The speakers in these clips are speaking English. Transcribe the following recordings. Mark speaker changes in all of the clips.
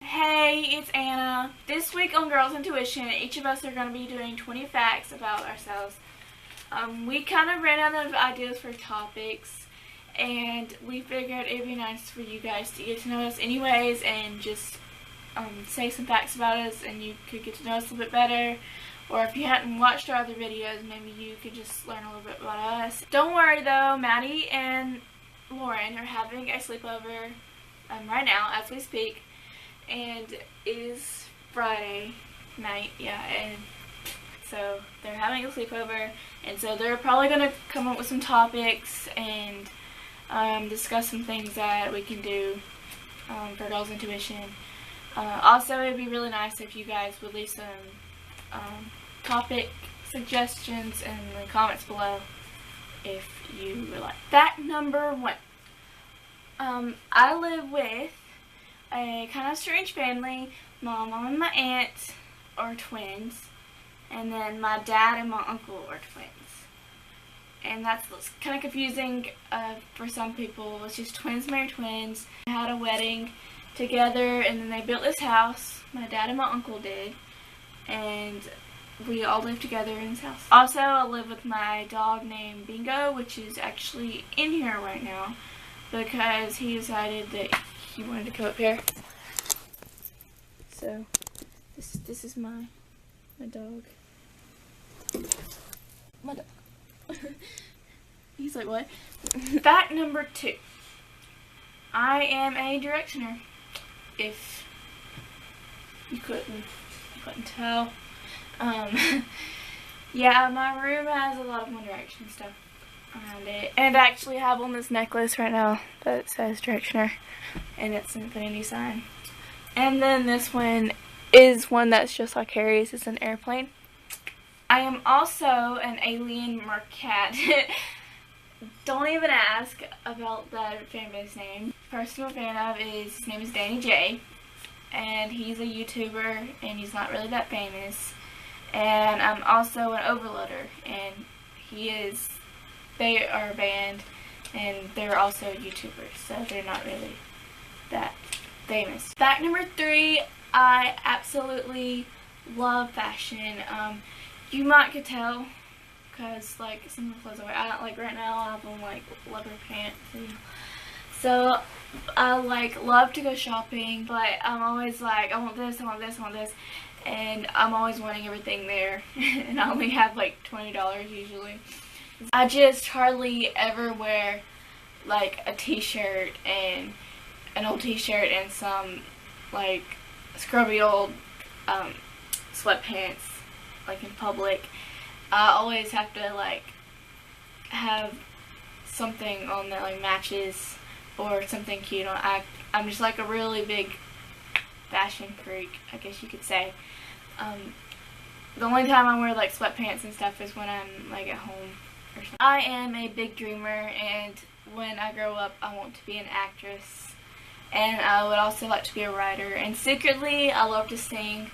Speaker 1: Hey, it's Anna. This week on Girls Intuition, each of us are going to be doing 20 facts about ourselves. We kind of ran out of ideas for topics, and we figured it'd be nice for you guys to get to know us anyways and just say some facts about us, and you could get to know us a little bit better. Or if you hadn't watched our other videos, maybe you could just learn a little bit about us. Don't worry though, Maddie and Lauren are having a sleepover right now as we speak. And it is Friday night, and so they're having a sleepover, and so they're probably going to come up with some topics and discuss some things that we can do for Girls Intuition. Also, it would be really nice if you guys would leave some topic suggestions in the comments below if you would like. Fact number 1. I live with a kind of strange family. My mom and my aunt are twins, and then my dad and my uncle are twins. And that's kind of confusing for some people. It's just twins marry twins. I had a wedding together, and then they built this house. My dad and my uncle did, and we all live together in this house. Also, I live with my dog named Bingo, which is actually in here right now because he decided that he wanted to come up here. So this is my dog. My dog. He's like, what? Fact number 2. I am a directioner. If you couldn't tell. Yeah, my room has a lot of One Direction stuff around it. And I actually have on this necklace right now that says Directioner, and it's an infinity sign. And then this one is one that's just like Harry's. It's an airplane. I am also an alien mercat. Don't even ask about that famous name. Person I'm a fan of his name is Danny J, and he's a YouTuber, and he's not really that famous. And I'm also an overloader, and they are a band, and they're also YouTubers, so they're not really that famous. Fact number 3, I absolutely love fashion. You might could tell, because like some of the clothes I wear, like right now I have on like leather pants, so I like love to go shopping, but I'm always like, I want this, I want this, I want this. And I'm always wanting everything there, and I only have like $20 usually. I just hardly ever wear like a t-shirt and an old t-shirt and some like scrubby old sweatpants like in public. I always have to like have something on that like matches or something cute. I'm just like a really big fashion freak, I guess you could say. The only time I wear like sweatpants and stuff is when I'm like at home or something. I am a big dreamer, and when I grow up I want to be an actress, and I would also like to be a writer, and secretly I love to sing,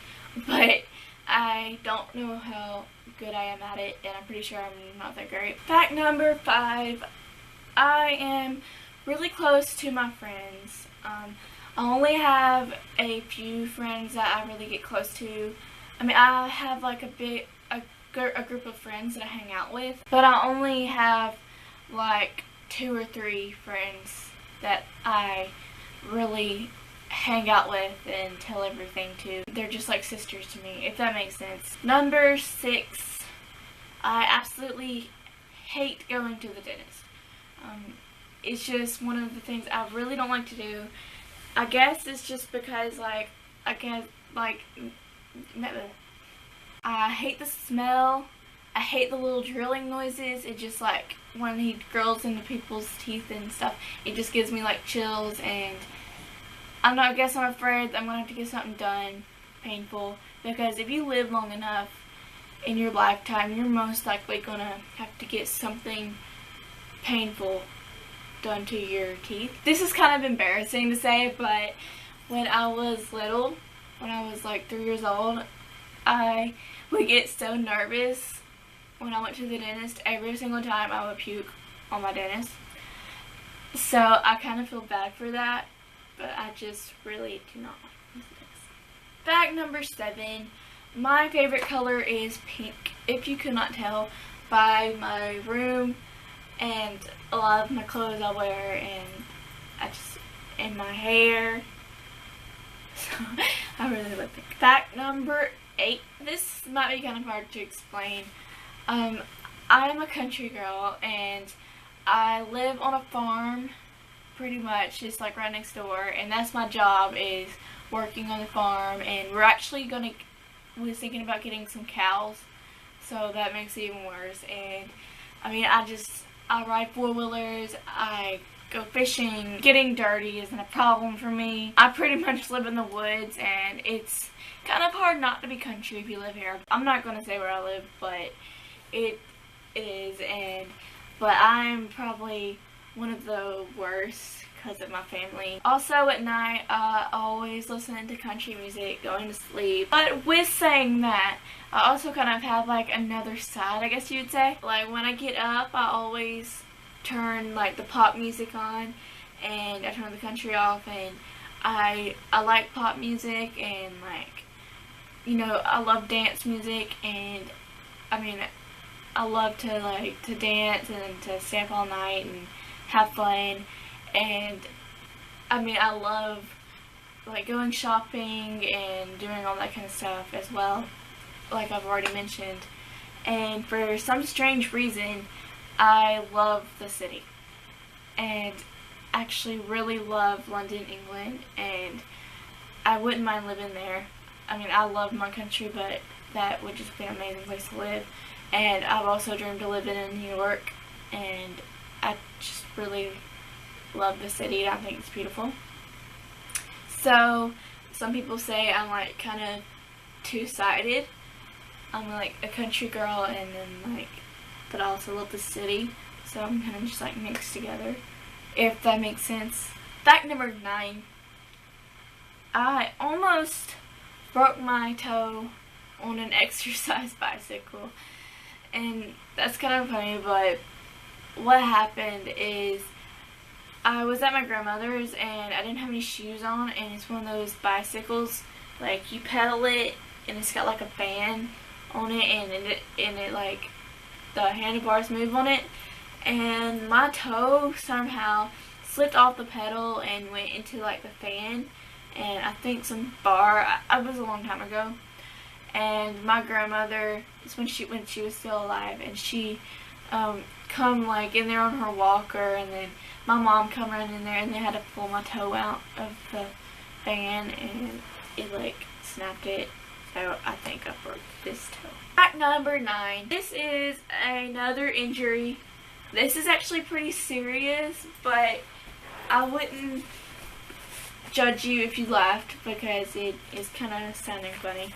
Speaker 1: but I don't know how good I am at it, and I'm pretty sure I'm not that great. Fact number 5, I am really close to my friends. I only have a few friends that I really get close to. I mean, I have like a group of friends that I hang out with, but I only have like 2 or 3 friends that I really hang out with and tell everything to. They're just like sisters to me, if that makes sense. Number 6, I absolutely hate going to the dentist. It's just one of the things I really don't like to do. I guess it's just because like I hate the smell. I hate the little drilling noises. It just like when he drills into people's teeth and stuff, it just gives me like chills, and I guess I'm afraid I'm gonna have to get something done painful, because if you live long enough in your lifetime, you're most likely gonna have to get something painful done to your teeth. This is kind of embarrassing to say, but when I was little, when I was like 3 years old, I would get so nervous when I went to the dentist. Every single time I would puke on my dentist. So I kind of feel bad for that, but I just really do not want to. Fact number 7. My favorite color is pink. If you could not tell by my room and a lot of my clothes I wear and my hair. So I really love pink. Fact number 8. This might be kind of hard to explain. I'm a country girl and I live on a farm pretty much just like right next door, and that's my job, is working on the farm. And we're actually was thinking about getting some cows, so that makes it even worse. And I mean, I ride 4-wheelers, I go fishing. Getting dirty isn't a problem for me. I pretty much live in the woods, and it's kind of hard not to be country if you live here. I'm not going to say where I live, but it is, but I'm probably one of the worst because of my family. Also at night, I always listen to country music going to sleep. But with saying that, I also kind of have like another side, I guess you would say. Like when I get up, I always turn like the pop music on, and I turn the country off, and I like pop music, and like, you know, I love dance music, and I mean, I love to dance and to stay up all night and have fun. And I mean, I love like going shopping and doing all that kind of stuff as well, like I've already mentioned. And for some strange reason, I love the city, and actually really love London, England, and I wouldn't mind living there. I mean, I love my country, but that would just be an amazing place to live. And I've also dreamed of living in New York, and I just really love the city. I think it's beautiful. So some people say I'm like kind of two-sided. I'm like a country girl, and then like, but I also love the city. So I'm kind of just like mixed together, if that makes sense. Fact number 9. I almost broke my toe on an exercise bicycle. And that's kind of funny, but what happened is I was at my grandmother's and I didn't have any shoes on, and it's one of those bicycles, like you pedal it and it's got like a fan on it, and it like the handlebars move on it, and my toe somehow slipped off the pedal and went into like the fan, and I think some bar. I was a long time ago. And my grandmother, it's when she was still alive, and she come like in there on her walker, and then my mom come running in there, and they had to pull my toe out of the fan, and it like snapped it. So I think I broke this toe. Fact number 9. This is another injury. This is actually pretty serious, but I wouldn't judge you if you laughed, because it is kind of sounding funny.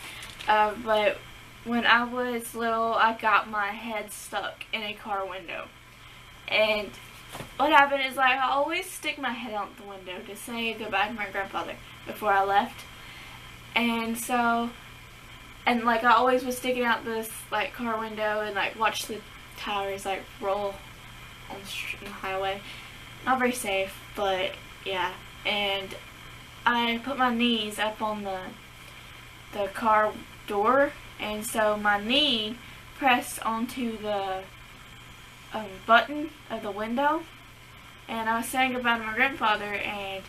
Speaker 1: But when I was little, I got my head stuck in a car window. And what happened is, like, I always stick my head out the window to say goodbye to my grandfather before I left. And so, and like, I always was sticking out this like car window and like watch the tires like roll on the highway. Not very safe, but yeah. And I put my knees up on the car door, and so my knee pressed onto the button of the window, and I was saying goodbye to my grandfather, and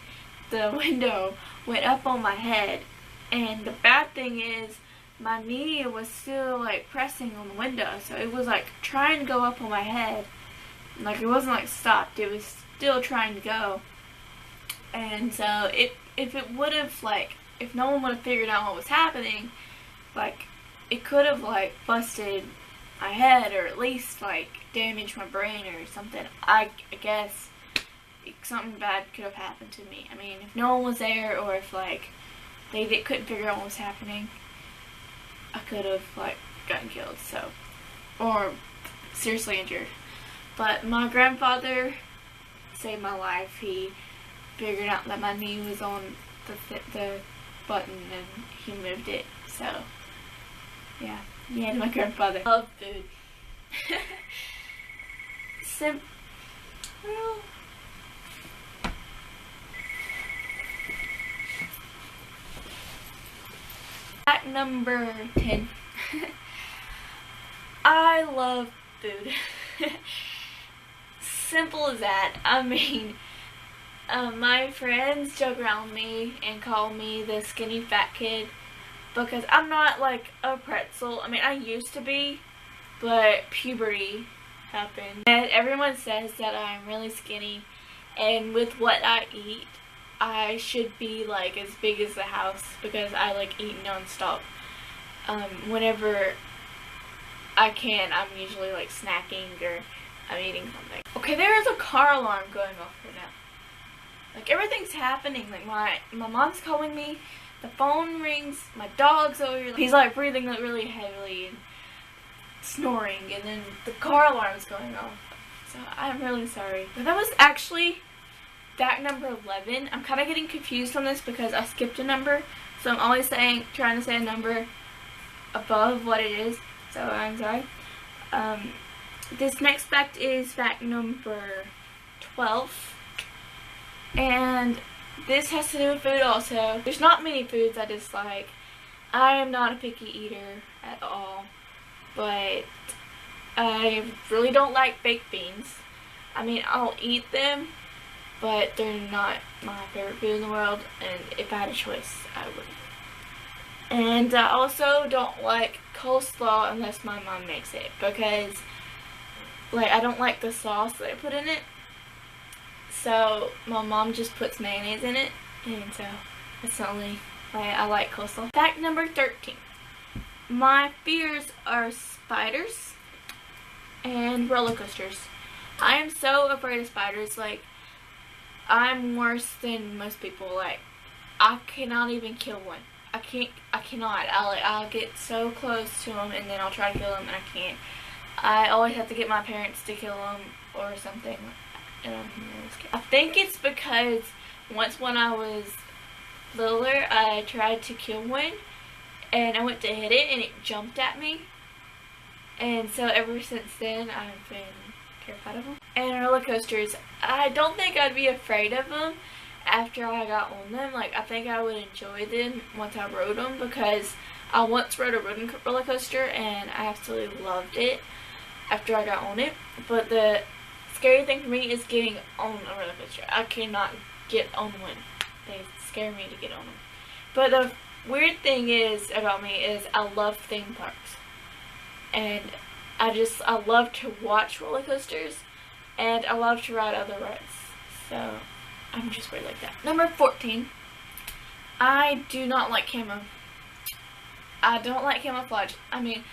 Speaker 1: the window went up on my head. And the bad thing is, my knee was still like pressing on the window, so it was like trying to go up on my head. Like, it wasn't like stopped, it was still trying to go. And so if it would have, like, if no one would have figured out what was happening, like, it could have like busted my head, or at least like damaged my brain or something. I guess something bad could have happened to me. I mean, if no one was there, or if like they couldn't figure out what was happening, I could have like gotten killed, so, or seriously injured. But my grandfather saved my life. He figured out that my knee was on the button, and he moved it. So yeah, my grandfather. Love food. Well, Fact number 10. I love food. Simple as that. I mean, my friends joke around me and call me the skinny fat kid because I'm not like a pretzel. I mean, I used to be, but puberty happened. And everyone says that I'm really skinny, and with what I eat, I should be like as big as the house because I like eat non-stop. Whenever I can, I'm usually like snacking or I'm eating something. Okay, there is a car alarm going off right now. Like everything's happening. Like my mom's calling me, the phone rings, my dog's over here. He's like breathing like really heavily and snoring, and then the car alarm's going off. So I'm really sorry. But that was actually fact number 11. I'm kind of getting confused on this because I skipped a number. So I'm always trying to say a number above what it is. So I'm sorry. This next fact is fact number 12. And this has to do with food also. There's not many foods I dislike. I am not a picky eater at all. But I really don't like baked beans. I mean, I'll eat them, but they're not my favorite food in the world. And if I had a choice, I would. And I also don't like coleslaw unless my mom makes it, because like I don't like the sauce that I put in it. So my mom just puts mayonnaise in it, and so that's the only way I like coleslaw. Fact number 13. My fears are spiders and roller coasters. I am so afraid of spiders. Like, I'm worse than most people. Like, I cannot even kill one. I cannot. I'll get so close to them and then I'll try to kill them and I can't. I always have to get my parents to kill them or something. And I'm really scared. I think it's because once when I was littler, I tried to kill one and I went to hit it and it jumped at me. And so ever since then, I've been terrified of them. And roller coasters, I don't think I'd be afraid of them after I got on them. Like, I think I would enjoy them once I rode them, because I once rode a roller coaster and I absolutely loved it after I got on it. But the scary thing for me is getting on a roller coaster. I cannot get on one. They scare me to get on them. But the weird thing is about me is I love theme parks. And I love to watch roller coasters, and I love to ride other rides. So I'm just weird like that. Number 14. I do not like camo. I don't like camouflage. I mean,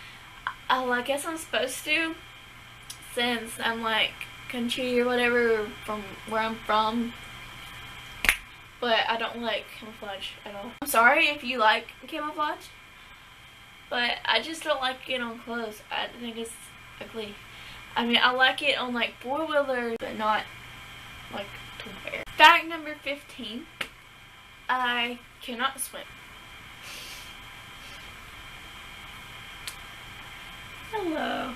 Speaker 1: I guess I'm supposed to, since I'm like country or whatever from where I'm from. But I don't like camouflage at all. I'm sorry if you like camouflage, but I just don't like it on clothes. I think it's ugly. I mean, I like it on like 4-wheelers, but not like to wear. Fact number 15. I cannot swim. Hello.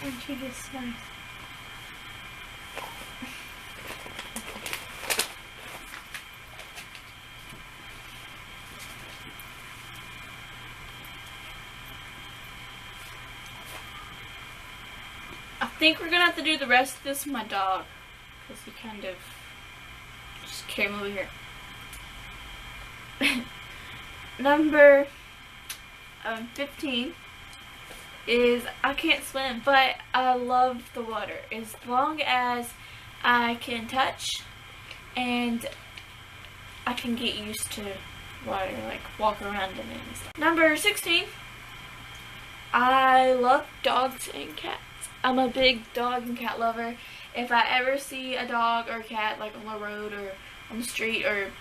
Speaker 1: Aren't you just nice? I think we're gonna have to do the rest of this with my dog, because he kind of just came over here. Number 15 is I can't swim, but I love the water as long as I can touch and I can get used to water, like walk around in it and stuff. Number 16, I love dogs and cats. I'm a big dog and cat lover. If I ever see a dog or a cat like on the road or on the street or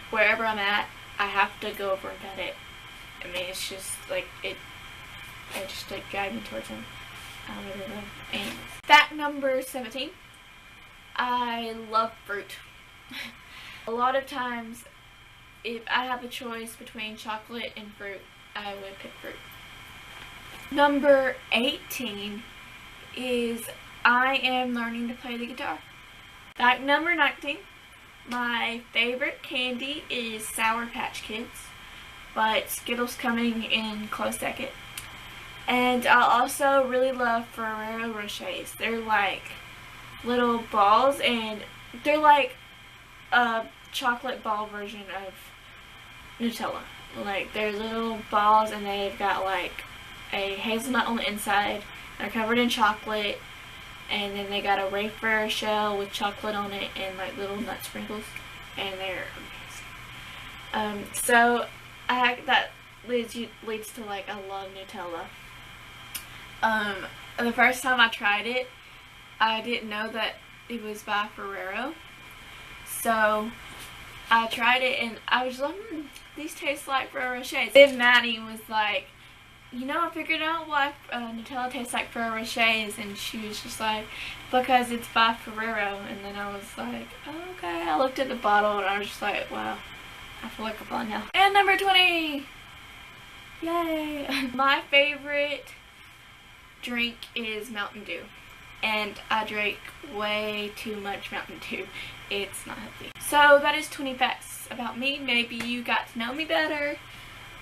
Speaker 1: wherever I'm at, I have to go over and pet it. I mean, it's just like I just like drag me towards him. I really love animals. Fact number 17. I love fruit. A lot of times, if I have a choice between chocolate and fruit, I would pick fruit. Number 18 is I am learning to play the guitar. Fact number 19, my favorite candy is Sour Patch Kids, but Skittles coming in close second. And I also really love Ferrero Rochers. They're like little balls, and they're like a chocolate ball version of Nutella. Like, they're little balls, and they've got like a hazelnut on the inside. They're covered in chocolate, and then they got a wafer shell with chocolate on it and like little nut sprinkles, and they're amazing. So that leads to like, I love Nutella. The first time I tried it, I didn't know that it was by Ferrero, so I tried it and I was like, these taste like Ferrero Rochers. Then Maddie was like, you know, I figured out why Nutella tastes like Ferrero Rochers, and she was just like, because it's by Ferrero. And then I was like, oh, okay. I looked at the bottle and I was just like, wow, I feel like a fun now. And number 20, yay! My favorite drink is Mountain Dew, and I drink way too much Mountain Dew. It's not healthy. So that is 20 facts about me. Maybe you got to know me better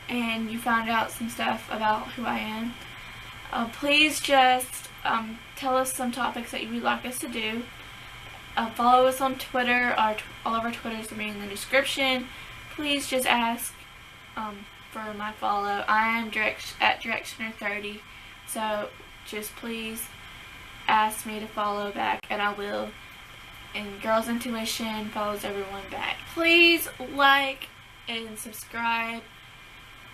Speaker 1: and you found out some stuff about who I am. Please just tell us some topics that you would like us to do. Follow us on Twitter. All of our Twitters will be in the description. Please just ask for my follow. I am at Directioner30, so just please ask me to follow back, and I will. And Girls Intuition follows everyone back. Please like and subscribe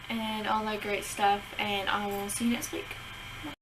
Speaker 1: and all that great stuff, and I will see you next week.